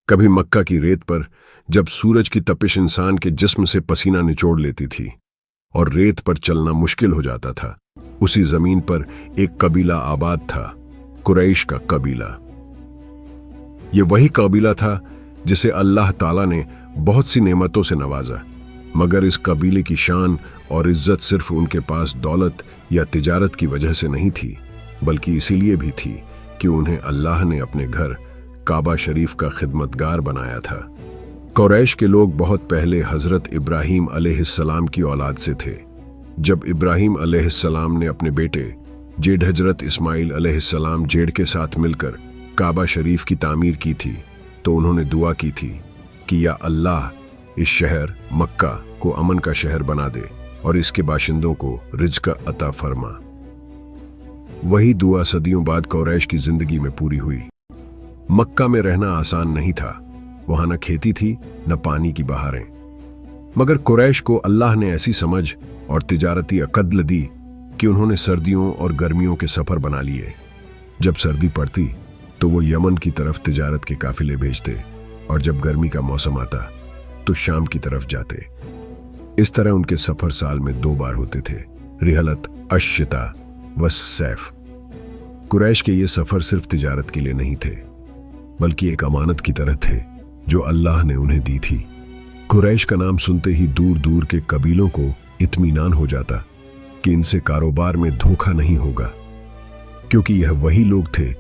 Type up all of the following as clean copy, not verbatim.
कभी मक्का की रेत पर जब सूरज की तपिश इंसान के जिस्म से पसीना निचोड़ लेती थी और रेत पर चलना मुश्किल हो जाता था, उसी जमीन पर एक कबीला आबाद था, कुरैश का कबीला। ये वही कबीला था जिसे अल्लाह ताला ने बहुत सी नेमतों से नवाजा, मगर इस कबीले की शान और इज्जत सिर्फ उनके पास दौलत या तिजारत की वजह से नहीं थी, बल्कि इसीलिए भी थी कि उन्हें अल्लाह ने अपने घर काबा शरीफ का खिदमतगार बनाया था। कुरैश के लोग बहुत पहले हजरत इब्राहीम अलैहिस्सलाम की औलाद से थे। जब इब्राहीम अलैहिस्सलाम ने अपने बेटे जेठ हजरत इस्माइल अलैहिस्सलाम जेठ के साथ मिलकर काबा शरीफ की तामीर की थी, तो उन्होंने दुआ की थी कि या अल्लाह इस शहर मक्का को अमन का शहर बना दे और इसके बाशिंदों को रिज़्क़ अता फरमा। वही दुआ सदियों बाद कुरैश की जिंदगी में पूरी हुई। मक्का में रहना आसान नहीं था, वहां न खेती थी न पानी की बहारें, मगर कुरैश को अल्लाह ने ऐसी समझ और तिजारती अक्ल दी कि उन्होंने सर्दियों और गर्मियों के सफर बना लिए। जब सर्दी पड़ती तो वो यमन की तरफ तिजारत के काफिले भेजते और जब गर्मी का मौसम आता तो शाम की तरफ जाते। इस तरह उनके सफर साल में 2 बार होते थे, रिहलत अश्शिता व सैफ। कुरैश के ये सफर सिर्फ तिजारत के लिए नहीं थे, बल्कि एक अमानत की तरह थे जो अल्लाह ने उन्हें दी थी। कुरैश का नाम सुनते ही दूर दूर के कबीलों को इत्मीनान हो जाता कि इनसे कारोबार में धोखा नहीं होगा, क्योंकि यह वही लोग थे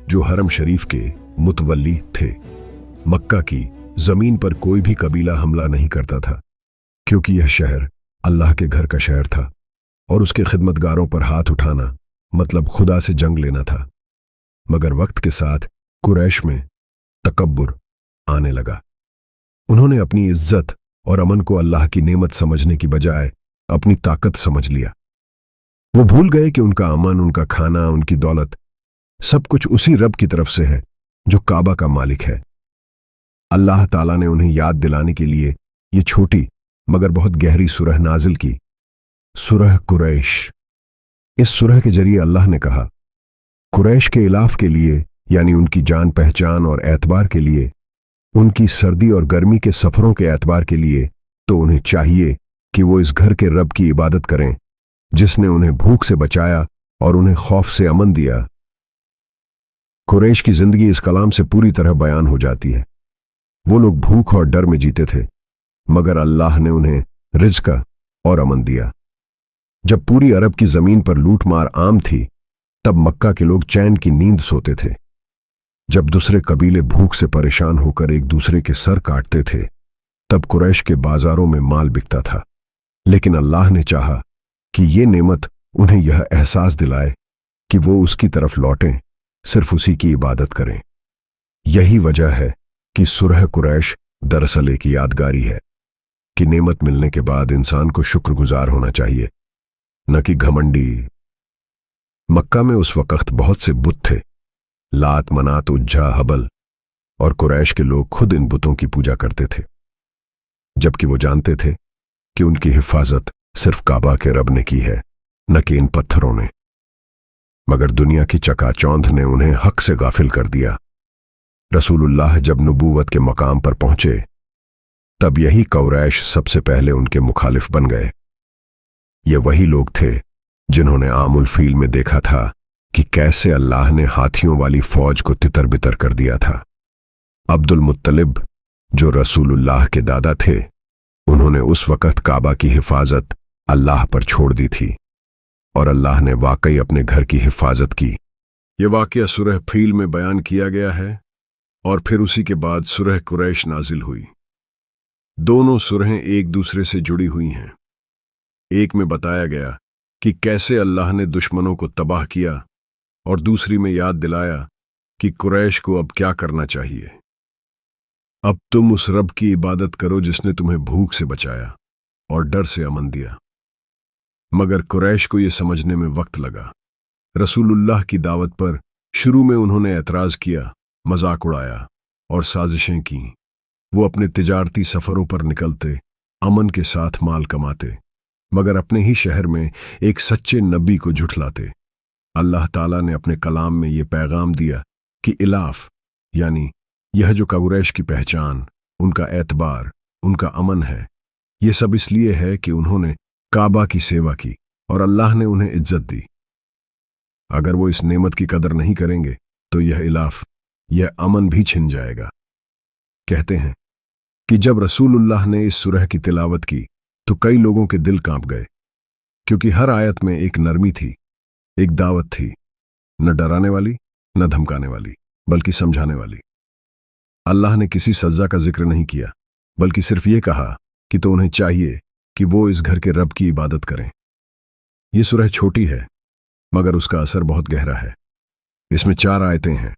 जो हरम शरीफ के मुतवल्ली थे। मक्का की जमीन पर कोई भी कबीला हमला नहीं करता था, क्योंकि यह शहर अल्लाह के घर का शहर था और उसके खिदमतगारों पर हाथ उठाना मतलब खुदा से जंग लेना था। मगर वक्त के साथ कुरैश में तकब्बुर आने लगा। उन्होंने अपनी इज्जत और अमन को अल्लाह की नेमत समझने की बजाय अपनी ताकत समझ लिया। वो भूल गए कि उनका अमन, उनका खाना, उनकी दौलत सब कुछ उसी रब की तरफ से है जो काबा का मालिक है। अल्लाह ताला ने उन्हें याद दिलाने के लिए ये छोटी मगर बहुत गहरी सूरह नाजिल की, सूरह कुरैश। इस सूरह के जरिए अल्लाह ने कहा, कुरैश के इलाफ के लिए, यानी उनकी जान पहचान और एतबार के लिए, उनकी सर्दी और गर्मी के सफरों के एतबार के लिए, तो उन्हें चाहिए कि वो इस घर के रब की इबादत करें जिसने उन्हें भूख से बचाया और उन्हें खौफ से अमन दिया। कुरैश की जिंदगी इस कलाम से पूरी तरह बयान हो जाती है। वो लोग भूख और डर में जीते थे, मगर अल्लाह ने उन्हें रिज़्क़ और अमन दिया। जब पूरी अरब की जमीन पर लूटमार आम थी, तब मक्का के लोग चैन की नींद सोते थे। जब दूसरे कबीले भूख से परेशान होकर एक दूसरे के सर काटते थे, तब कुरैश के बाजारों में माल बिकता था। लेकिन अल्लाह ने चाहा कि ये नेमत उन्हें यह एहसास दिलाए कि वो उसकी तरफ लौटें, सिर्फ उसी की इबादत करें। यही वजह है कि सूरह कुरैश दरअसल एक यादगारी है कि नेमत मिलने के बाद इंसान को शुक्रगुजार होना चाहिए, न कि घमंडी। मक्का में उस वक्त बहुत से बुत थे, लात, मनात, उज्जा, हबल, और कुरैश के लोग खुद इन बुतों की पूजा करते थे, जबकि वो जानते थे कि उनकी हिफाजत सिर्फ काबा के रब ने की है, न कि इन पत्थरों ने। मगर दुनिया की चकाचौंध ने उन्हें हक से गाफिल कर दिया। रसूलुल्लाह जब नबूवत के मकाम पर पहुंचे, तब यही कुरैश सबसे पहले उनके मुखालिफ बन गए। ये वही लोग थे जिन्होंने आमुल फील में देखा था कि कैसे अल्लाह ने हाथियों वाली फौज को तितर बितर कर दिया था। अब्दुल मुत्तलिब, जो रसूलुल्लाह के दादा थे, उन्होंने उस वक्त काबा की हिफाजत अल्लाह पर छोड़ दी थी और अल्लाह ने वाकई अपने घर की हिफाजत की। यह वाकया सूरह फील में बयान किया गया है और फिर उसी के बाद सूरह कुरैश नाजिल हुई। दोनों सूरहें एक दूसरे से जुड़ी हुई हैं। एक में बताया गया कि कैसे अल्लाह ने दुश्मनों को तबाह किया और दूसरी में याद दिलाया कि कुरैश को अब क्या करना चाहिए। अब तुम उस रब की इबादत करो जिसने तुम्हें भूख से बचाया और डर से अमन दिया। मगर कुरैश को यह समझने में वक्त लगा। रसूलुल्लाह की दावत पर शुरू में उन्होंने एतराज किया, मजाक उड़ाया और साजिशें की। वो अपने तिजारती सफरों पर निकलते, अमन के साथ माल कमाते, मगर अपने ही शहर में एक सच्चे नबी को झुठलाते। अल्लाह ताला ने अपने कलाम में ये पैगाम दिया कि इलाफ यानी यह जो कुरैश की पहचान, उनका एतबार, उनका अमन है, ये सब इसलिए है कि उन्होंने काबा की सेवा की और अल्लाह ने उन्हें इज्जत दी। अगर वो इस नेमत की कदर नहीं करेंगे तो यह इलाफ, यह अमन भी छिन जाएगा। कहते हैं कि जब रसूलुल्लाह ने इस सूरह की तिलावत की तो कई लोगों के दिल कांप गए, क्योंकि हर आयत में एक नरमी थी, एक दावत थी, न डराने वाली न धमकाने वाली, बल्कि समझाने वाली। अल्लाह ने किसी सज़ा का जिक्र नहीं किया, बल्कि सिर्फ ये कहा कि तो उन्हें चाहिए कि वो इस घर के रब की इबादत करें। ये सूरह छोटी है, मगर उसका असर बहुत गहरा है। इसमें 4 आयतें हैं,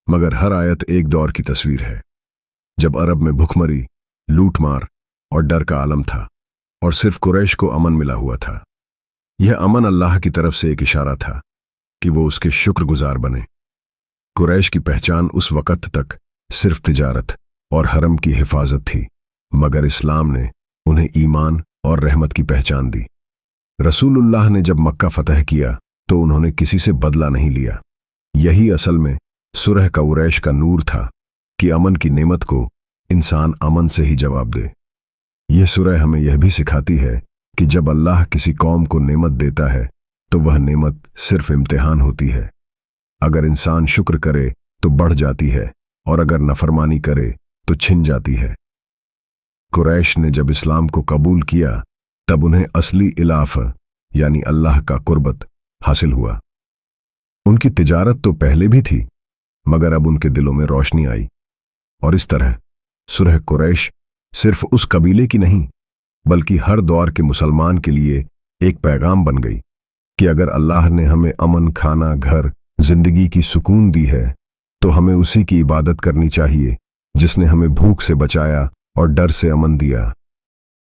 मगर हर आयत एक दौर की तस्वीर है, जब अरब में भुखमरी, लूटमार और डर का आलम था, और सिर्फ कुरैश को अमन मिला हुआ था। यह अमन अल्लाह की तरफ से एक इशारा था कि वो उसके शुक्रगुजार बने। कुरैश की पहचान उस वक़्त तक सिर्फ तिजारत और हरम की हिफाजत थी, मगर इस्लाम ने उन्हें ईमान और रहमत की पहचान दी। रसूलुल्लाह ने जब मक्का फतह किया तो उन्होंने किसी से बदला नहीं लिया। यही असल में सूरह कुरैश का नूर था कि अमन की नेमत को इंसान अमन से ही जवाब दे। यह सूरह हमें यह भी सिखाती है कि जब अल्लाह किसी कौम को नेमत देता है तो वह नेमत सिर्फ इम्तिहान होती है। अगर इंसान शुक्र करे तो बढ़ जाती है, और अगर नफरमानी करे तो छिन जाती है। कुरैश ने जब इस्लाम को कबूल किया तब उन्हें असली इलाफ यानी अल्लाह का कुर्बत हासिल हुआ। उनकी तिजारत तो पहले भी थी, मगर अब उनके दिलों में रोशनी आई, और इस तरह सूरह कुरैश सिर्फ उस कबीले की नहीं, बल्कि हर दौर के मुसलमान के लिए एक पैगाम बन गई कि अगर अल्लाह ने हमें अमन, खाना, घर, जिंदगी की सुकून दी है तो हमें उसी की इबादत करनी चाहिए जिसने हमें भूख से बचाया और डर से अमन दिया।